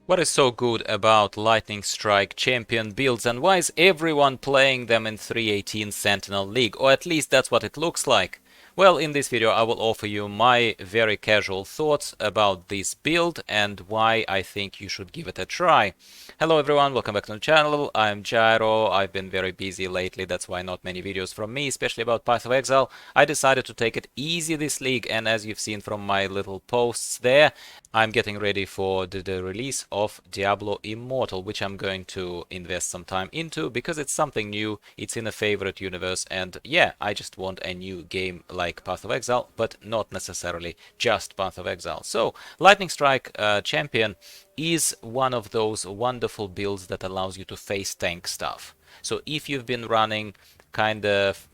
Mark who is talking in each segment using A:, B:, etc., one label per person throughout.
A: What is so good about Lightning Strike champion builds, and why is everyone playing them in 3.18 Sentinel League? Or at least that's what it looks like. Well, in this video I will offer you my very casual thoughts about this build and why I think you should give it a try. Hello everyone, welcome back to the channel. I'm Gyro. I've been very busy lately, that's why not many videos from me, especially about Path of Exile. I decided to take it easy this league, and as you've seen from my little posts there, I'm getting ready for the release of Diablo Immortal, which I'm going to invest some time into because it's something new, it's in a favorite universe, and yeah, I just want a new game like Path of Exile, but not necessarily just Path of Exile. So, Lightning Strike Champion is one of those wonderful builds that allows you to face tank stuff. So if you've been running kind of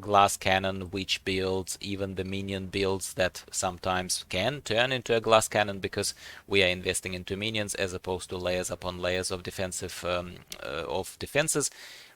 A: glass cannon witch builds, even the minion builds that sometimes can turn into a glass cannon because we are investing into minions as opposed to layers upon layers of defensive defenses.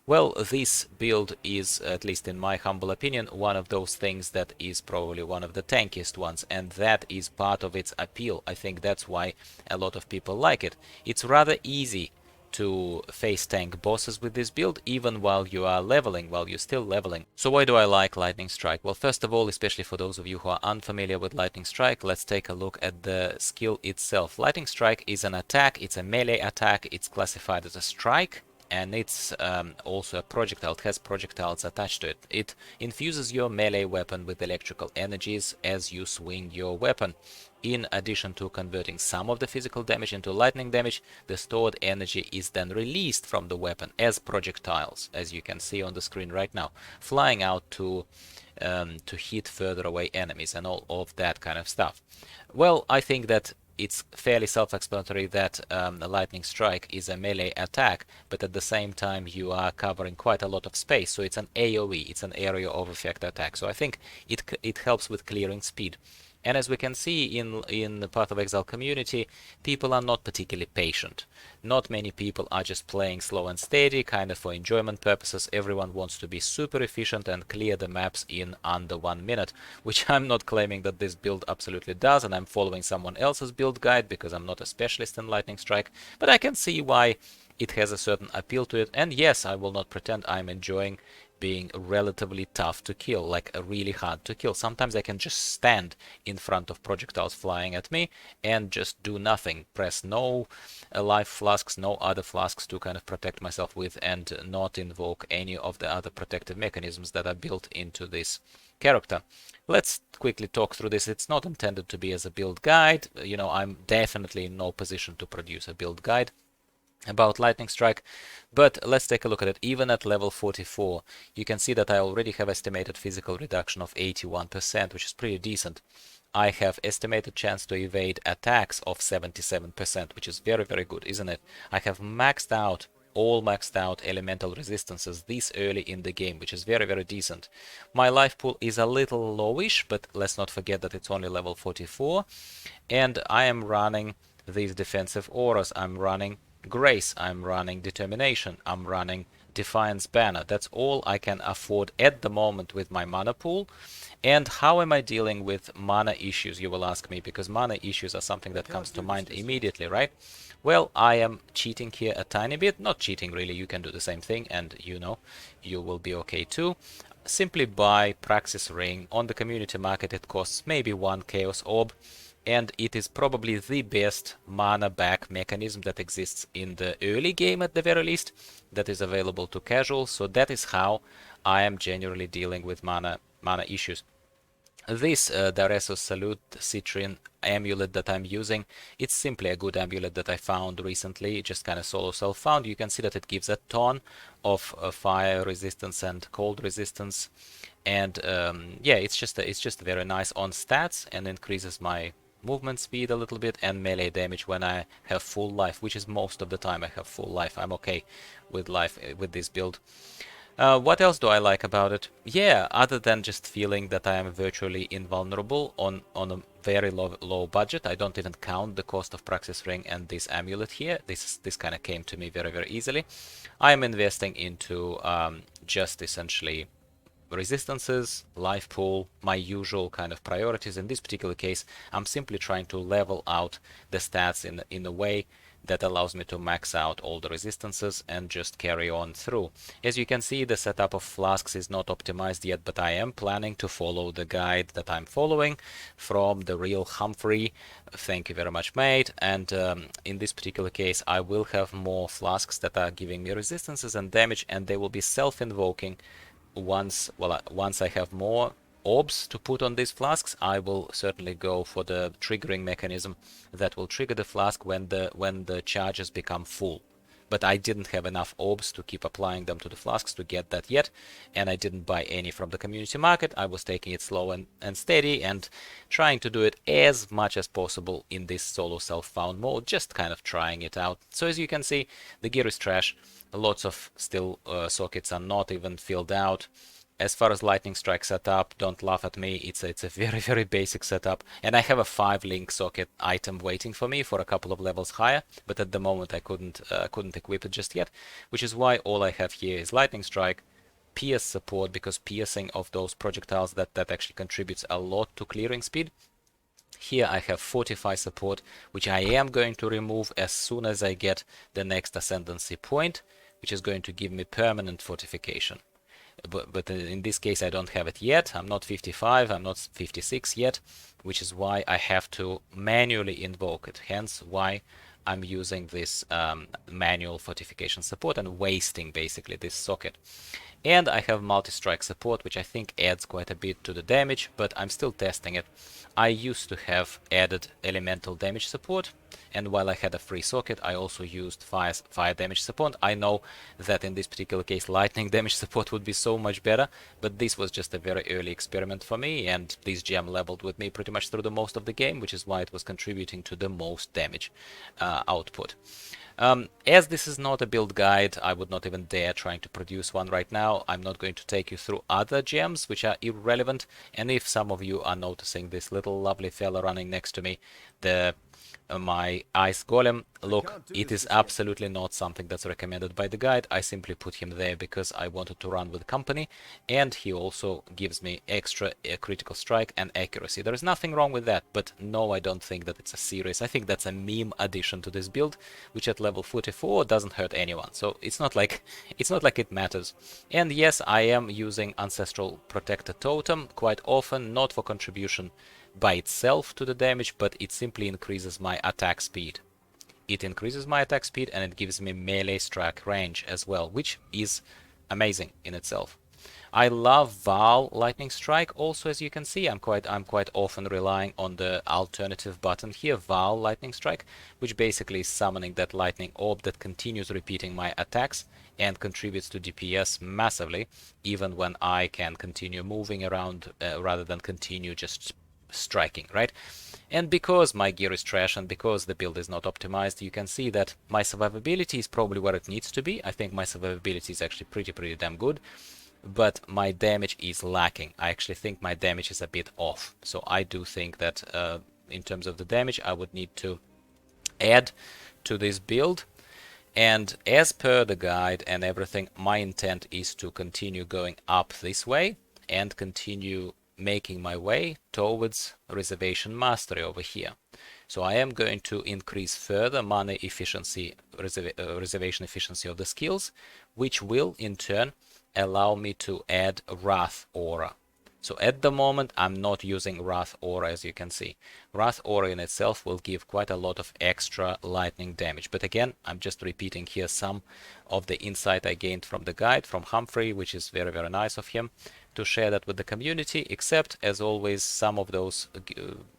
A: Well, this build is, at least in my humble opinion, one of those things that is probably one of the tankiest ones, and that is part of its appeal. I think that's why a lot of people like it. It's rather easy to face tank bosses with this build, even while you are leveling, while you're still leveling. So why do I like Lightning Strike? Well, first of all, especially for those of you who are unfamiliar with Lightning Strike, let's take a look at the skill itself. Lightning Strike is an attack, it's a melee attack, it's classified as a strike, and it's also a projectile. It has projectiles attached to it. It infuses your melee weapon with electrical energies as you swing your weapon. In addition to converting some of the physical damage into lightning damage, the stored energy is then released from the weapon as projectiles, as you can see on the screen right now, flying out to hit further away enemies and all of that kind of stuff. Well, I think that it's fairly self-explanatory that a Lightning Strike is a melee attack, but at the same time you are covering quite a lot of space, so it's an AoE, it's an area of effect attack. So I think it helps with clearing speed. And as we can see in the Path of Exile community, people are not particularly patient. Not many people are just playing slow and steady, kind of for enjoyment purposes. Everyone wants to be super efficient and clear the maps in under 1 minute, which I'm not claiming that this build absolutely does, and I'm following someone else's build guide because I'm not a specialist in Lightning Strike, but I can see why it has a certain appeal to it. And yes, I will not pretend I'm enjoying being relatively tough to kill, like really hard to kill. Sometimes I can just stand in front of projectiles flying at me and just do nothing. Press no life flasks, no other flasks to kind of protect myself with, and not invoke any of the other protective mechanisms that are built into this character. Let's quickly talk through this. It's not intended to be as a build guide. You know, I'm definitely in no position to produce a build guide about Lightning Strike, but let's take a look at it. Even at level 44, you can see that I already have estimated physical reduction of 81%, which is pretty decent. I have estimated chance to evade attacks of 77%, which is very, very good, isn't it? I have all maxed out elemental resistances this early in the game, which is very, very decent. My life pool is a little lowish, but let's not forget that it's only level 44, and I am running these defensive auras. I'm running Grace, I'm running Determination, I'm running Defiance Banner. That's all I can afford at the moment with my mana pool. And how am I dealing with mana issues, you will ask me, because mana issues are something that comes to mind immediately, right? Well, I am cheating here a tiny bit. Not cheating really, you can do the same thing and you know, you will be okay too. Simply buy Praxis Ring. On the community market it costs maybe 1 Chaos Orb, and it is probably the best mana back mechanism that exists in the early game at the very least, that is available to casuals. So that is how I am generally dealing with mana issues. This Daresos Salute Citrine amulet that I'm using, it's simply a good amulet that I found recently, just kind of solo self-found. You can see that it gives a ton of fire resistance and cold resistance, and yeah, it's just very nice on stats and increases my movement speed a little bit and melee damage when I have full life, which is most of the time I have full life. I'm okay with life with this build. What else do I like about it? Yeah, other than just feeling that I am virtually invulnerable on a very low budget. I don't even count the cost of Praxis Ring and this amulet here. This kind of came to me very, very easily. I am investing into just essentially resistances, life pool, my usual kind of priorities. In this particular case, I'm simply trying to level out the stats in a way that allows me to max out all the resistances and just carry on through. As you can see, the setup of Flasks is not optimized yet, but I am planning to follow the guide that I'm following from the real Humphrey. Thank you very much, mate. And in this particular case, I will have more Flasks that are giving me resistances and damage, and they will be self-invoking once I have more orbs to put on these flasks. I will certainly go for the triggering mechanism that will trigger the flask when the charges become full. But I didn't have enough orbs to keep applying them to the flasks to get that yet, and I didn't buy any from the community market. I was taking it slow and steady and trying to do it as much as possible in this solo self-found mode, just kind of trying it out. So as you can see, the gear is trash. Lots of still sockets are not even filled out. As far as Lightning Strike setup, don't laugh at me, it's a very, very basic setup, and I have a 5-link socket item waiting for me for a couple of levels higher, but at the moment I couldn't equip it just yet, which is why all I have here is Lightning Strike, pierce support, because piercing of those projectiles that actually contributes a lot to clearing speed. Here I have Fortify support, which I am going to remove as soon as I get the next ascendancy point, which is going to give me permanent fortification. But in this case I don't have it yet. I'm not 55, I'm not 56 yet, which is why I have to manually invoke it, hence why I'm using this manual fortification support and wasting basically this socket. And I have multi-strike support, which I think adds quite a bit to the damage, but I'm still testing it. I used to have added elemental damage support, and while I had a free socket, I also used fire damage support. I know that in this particular case lightning damage support would be so much better, but this was just a very early experiment for me, and this gem leveled with me pretty much through the most of the game, which is why it was contributing to the most damage output. As this is not a build guide, I would not even dare trying to produce one right now. I'm not going to take you through other gems which are irrelevant, and if some of you are noticing this little lovely fella running next to me, my ice golem, look, it is absolutely not something that's recommended by the guide. I simply put him there because I wanted to run with company, and he also gives me extra critical strike and accuracy. There is nothing wrong with that, but no, I don't think that it's a serious. I think that's a meme addition to this build, which at level 44 doesn't hurt anyone. So it's not like it matters. And yes, I am using Ancestral Protector Totem quite often, not for contribution by itself to the damage, but it simply increases my attack speed. It increases my attack speed and it gives me melee strike range as well, which is amazing in itself. I love Vaal Lightning Strike also, as you can see. I'm quite often relying on the alternative button here, Vaal Lightning Strike, which basically is summoning that lightning orb that continues repeating my attacks and contributes to DPS massively, even when I can continue moving around rather than continue just striking, right? And because my gear is trash and because the build is not optimized, you can see that my survivability is probably where it needs to be. I think my survivability is actually pretty damn good, but my damage is lacking. I actually think my damage is a bit off. So I do think that in terms of the damage, I would need to add to this build. And as per the guide and everything, my intent is to continue going up this way and continue making my way towards reservation mastery over here. So I am going to increase further money efficiency, reservation efficiency of the skills, which will in turn allow me to add Wrath Aura. So at the moment I'm not using Wrath Aura, as you can see. Wrath Aura in itself will give quite a lot of extra lightning damage. But again, I'm just repeating here some of the insight I gained from the guide from Humphrey, which is very nice of him to share that with the community, except as always some of those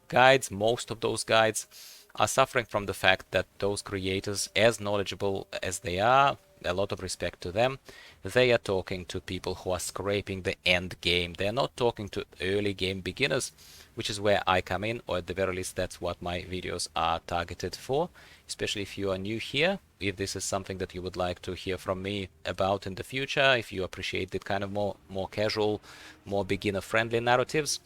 A: guides, most of those guides are suffering from the fact that those creators, as knowledgeable as they are, a lot of respect to them, they are talking to people who are scraping the end game. They are not talking to early game beginners, which is where I come in, or at the very least that's what my videos are targeted for, especially if you are new here. If this is something that you would like to hear from me about in the future, if you appreciate the kind of more casual, more beginner friendly narratives,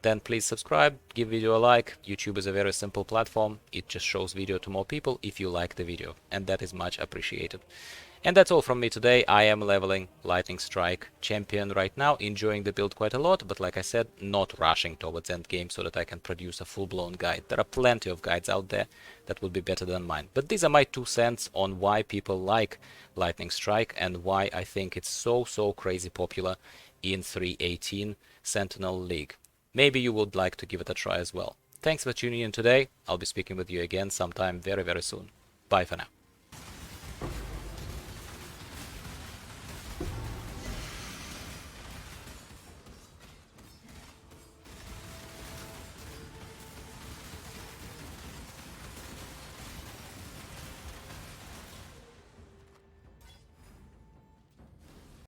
A: then please subscribe, give video a like. YouTube is a very simple platform. It just shows video to more people if you like the video, and that is much appreciated. And that's all from me today. I am leveling Lightning Strike champion right now, enjoying the build quite a lot, but like I said, not rushing towards endgame so that I can produce a full-blown guide. There are plenty of guides out there that would be better than mine. But these are my 2 cents on why people like Lightning Strike and why I think it's so crazy popular in 3.18 Sentinel League. Maybe you would like to give it a try as well. Thanks for tuning in today. I'll be speaking with you again sometime very soon. Bye for now.